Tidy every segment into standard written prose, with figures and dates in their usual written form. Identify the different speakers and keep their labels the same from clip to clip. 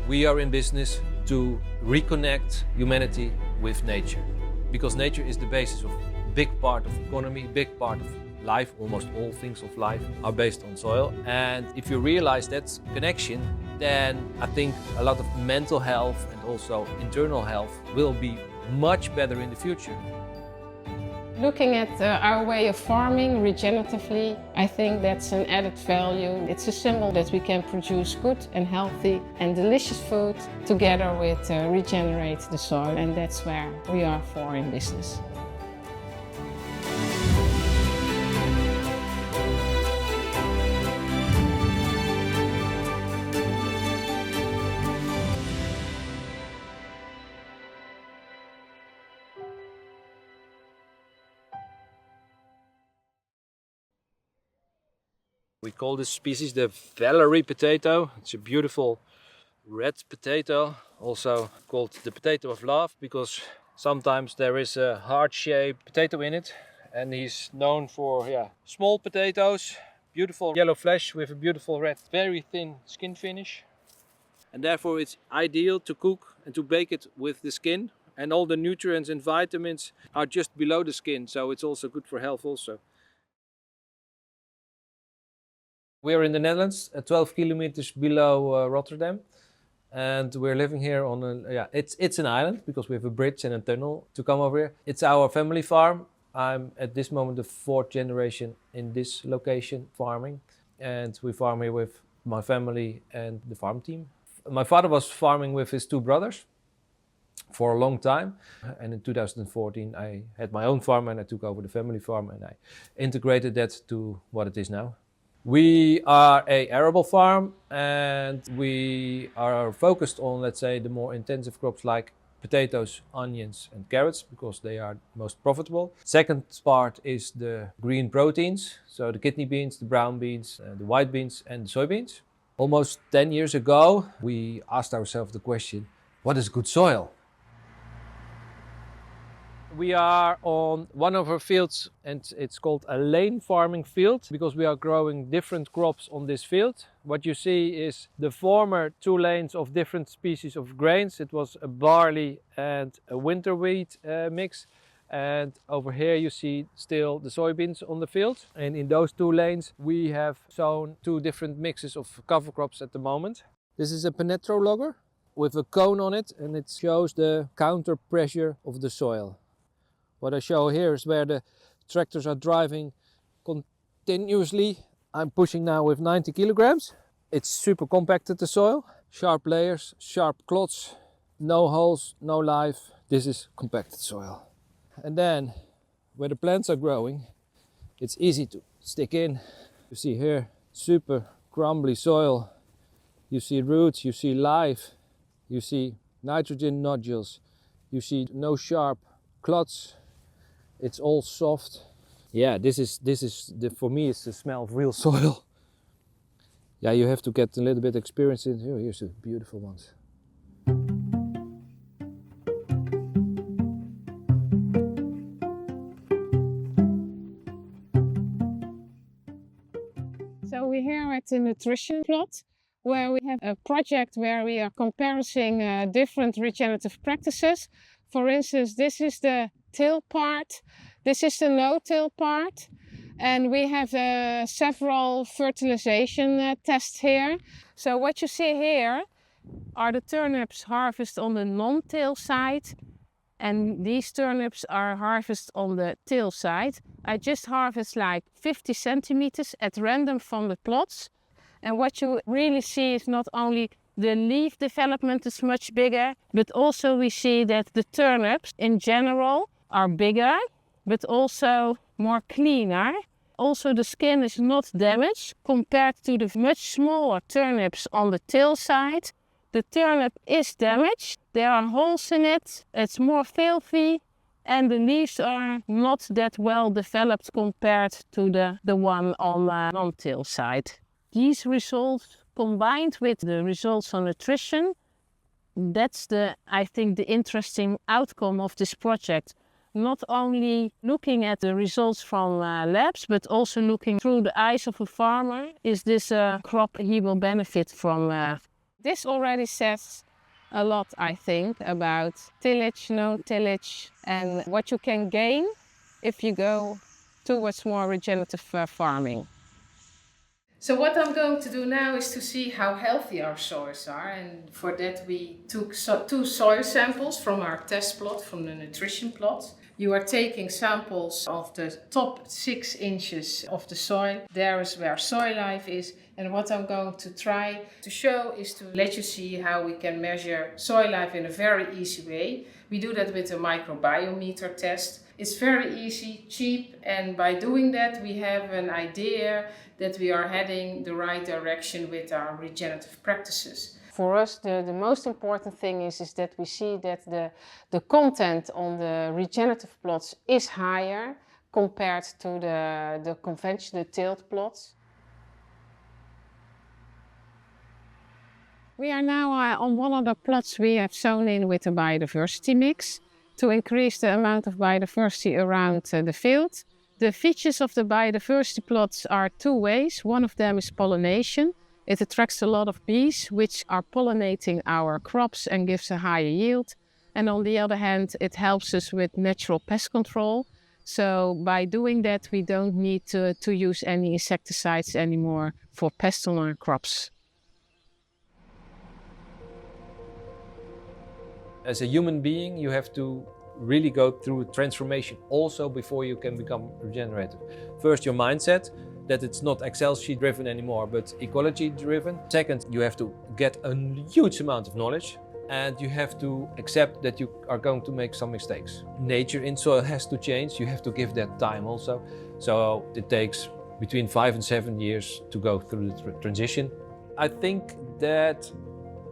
Speaker 1: We are in business to reconnect humanity with nature, because nature is the basis of a big part of economy, big part of life. Almost all things of life are based on soil. And if you realize that connection, then I think a lot of mental health and also internal health will be much better in the future.
Speaker 2: Looking at our way of farming regeneratively, I think that's an added value. It's a symbol that we can produce good and healthy and delicious food together with regenerate the soil, and that's where we are for in business.
Speaker 1: We call this species the Valerie potato. It's a beautiful red potato, also called the potato of love, because sometimes there is a heart-shaped potato in it. And he's known for small potatoes, beautiful yellow flesh with a beautiful red, very thin skin finish. And therefore it's ideal to cook and to bake it with the skin. And all the nutrients and vitamins are just below the skin, so it's also good for health also. We are in the Netherlands, 12 kilometers below Rotterdam, and we're living here on it's an island because we have a bridge and a tunnel to come over here. It's our family farm. I'm at this moment the 4th generation in this location farming, and we farm here with my family and the farm team. My father was farming with his 2 brothers for a long time, and in 2014 I had my own farm and I took over the family farm and I integrated that to what it is now. We are an arable farm and we are focused on, let's say, the more intensive crops like potatoes, onions and carrots, because they are most profitable. Second part is the green proteins, so the kidney beans, the brown beans, the white beans and the soybeans. Almost 10 years ago we asked ourselves the question, what is good soil? We are on one of our fields and it's called a lane farming field because we are growing different crops on this field. What you see is the former 2 lanes of different species of grains. It was a barley and a winter wheat mix. And over here you see still the soybeans on the field. And in those 2 lanes we have sown 2 different mixes of cover crops at the moment. This is a penetrol logger with a cone on it and it shows the counter pressure of the soil. What I show here is where the tractors are driving continuously. I'm pushing now with 90 kilograms. It's super compacted, the soil. Sharp layers, sharp clods, no holes, no life. This is compacted soil. And then where the plants are growing, it's easy to stick in. You see here, super crumbly soil. You see roots, you see life, you see nitrogen nodules, you see no sharp clods. It's all soft. Yeah, this is for me it's the smell of real soil. Yeah, you have to get a little bit experience in here. Here's the beautiful ones.
Speaker 2: So we're here at the nutrition plot where we have a project where we are comparing different regenerative practices. For instance, this is the till part, this is the no-till part, and we have several fertilization tests here. So what you see here are the turnips harvested on the non-till side, and these turnips are harvested on the till side. I just harvest like 50 centimeters at random from the plots, and what you really see is not only the leaf development is much bigger, but also we see that the turnips in general are bigger, but also more cleaner. Also the skin is not damaged compared to the much smaller turnips on the till side. The turnip is damaged, there are holes in it, it's more filthy, and the leaves are not that well developed compared to the one on the non-till side. These results combined with the results on nutrition, that's I think the interesting outcome of this project. Not only looking at the results from labs, but also looking through the eyes of a farmer. Is this a crop he will benefit from? This already says a lot, I think, about tillage, no tillage, and what you can gain if you go towards more regenerative farming. So what I'm going to do now is to see how healthy our soils are, and for that we took two soil samples from our test plot, from the nutrition plot. You are taking samples of the top 6 inches of the soil. There is where soil life is, and what I'm going to try to show is to let you see how we can measure soil life in a very easy way. We do that with a microbiometer test. It's very easy, cheap, and by doing that we have an idea that we are heading the right direction with our regenerative practices. For us, the most important thing is that we see that the content on the regenerative plots is higher compared to the conventional tilled plots. We are now on one of the plots we have sown in with a biodiversity mix to increase the amount of biodiversity around the field. The features of the biodiversity plots are 2 ways. One of them is pollination. It attracts a lot of bees, which are pollinating our crops and gives a higher yield. And on the other hand, it helps us with natural pest control. So by doing that, we don't need to use any insecticides anymore for pests on our crops.
Speaker 1: As a human being, you have to really go through a transformation also before you can become regenerative. First, your mindset, that it's not Excel sheet driven anymore, but ecology driven. Second, you have to get a huge amount of knowledge, and you have to accept that you are going to make some mistakes. Nature in soil has to change. You have to give that time also. So it takes between 5 and 7 years to go through the transition. I think that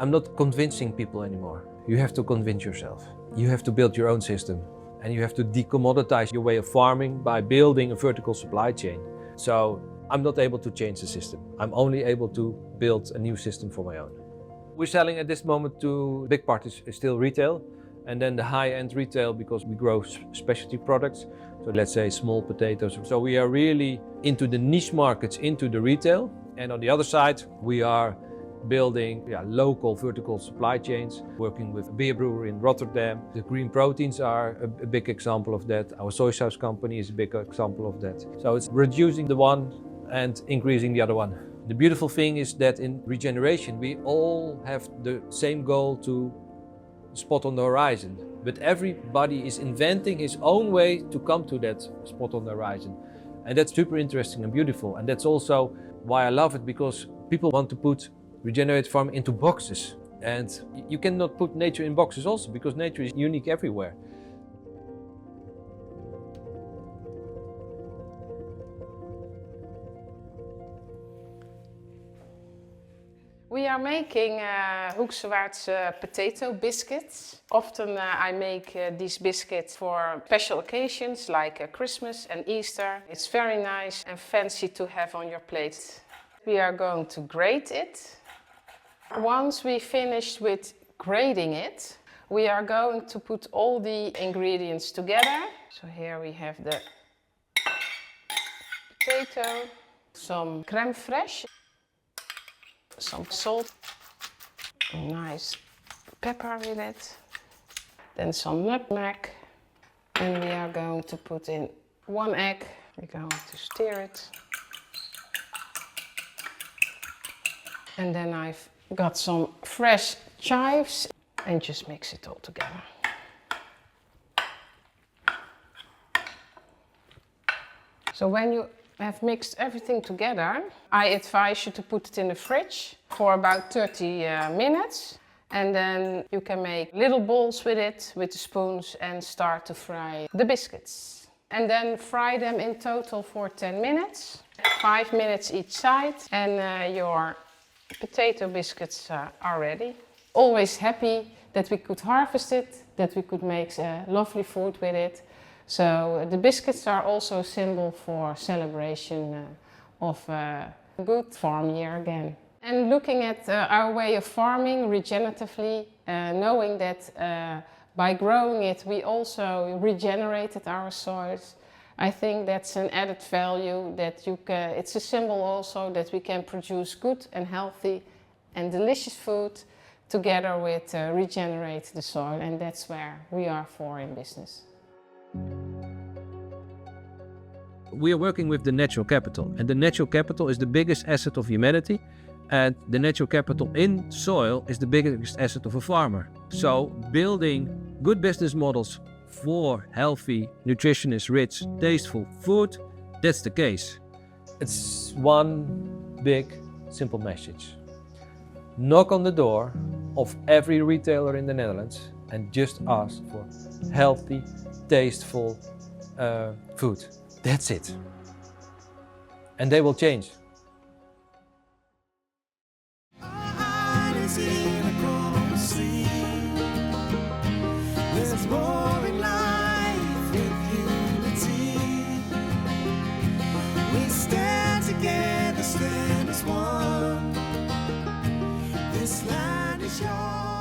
Speaker 1: I'm not convincing people anymore. You have to convince yourself. You have to build your own system, and you have to decommoditize your way of farming by building a vertical supply chain. So I'm not able to change the system. I'm only able to build a new system for my own. We're selling at this moment to, big part is still retail, and then the high-end retail because we grow specialty products. So let's say small potatoes. So we are really into the niche markets, into the retail. And on the other side, we are building local vertical supply chains, working with a beer brewery in Rotterdam. The green proteins are a big example of that. Our soy sauce company is a big example of that. So it's reducing the one and increasing the other one. The beautiful thing is that in regeneration, we all have the same goal to spot on the horizon, but everybody is inventing his own way to come to that spot on the horizon. And that's super interesting and beautiful. And that's also why I love it, because people want to put regenerative farming into boxes, and you cannot put nature in boxes also, because nature is unique everywhere.
Speaker 2: We are making Hoeksewaardse potato biscuits. Often I make these biscuits for special occasions like Christmas and Easter. It's very nice and fancy to have on your plate. We are going to grate it. Once we finished with grating it, we are going to put all the ingredients together. So here we have the potato, some crème fraîche, some salt, a nice pepper with it, then some nutmeg, and we are going to put in 1 egg. We're going to stir it. And then I've got some fresh chives and just mix it all together. So when you have mixed everything together, I advise you to put it in the fridge for about 30 minutes. And then you can make little balls with it, with the spoons, and start to fry the biscuits. And then fry them in total for 10 minutes, 5 minutes each side, and your potato biscuits are ready. Always happy that we could harvest it, that we could make lovely food with it. So the biscuits are also a symbol for celebration of a good farm year again. And looking at our way of farming regeneratively, knowing that by growing it we also regenerated our soils, I think that's an added value that it's a symbol also that we can produce good and healthy and delicious food together with regenerate the soil, and that's where we are for in business.
Speaker 1: We are working with the natural capital, and the natural capital is the biggest asset of humanity, and the natural capital in soil is the biggest asset of a farmer. So building good business models for healthy, nutritious, rich, tasteful food, that's the case. It's one big, simple message. Knock on the door of every retailer in the Netherlands and just ask for healthy, tasteful food. That's it. And they will change.
Speaker 3: There's more in life with unity. We stand together, stand as one. This land is yours.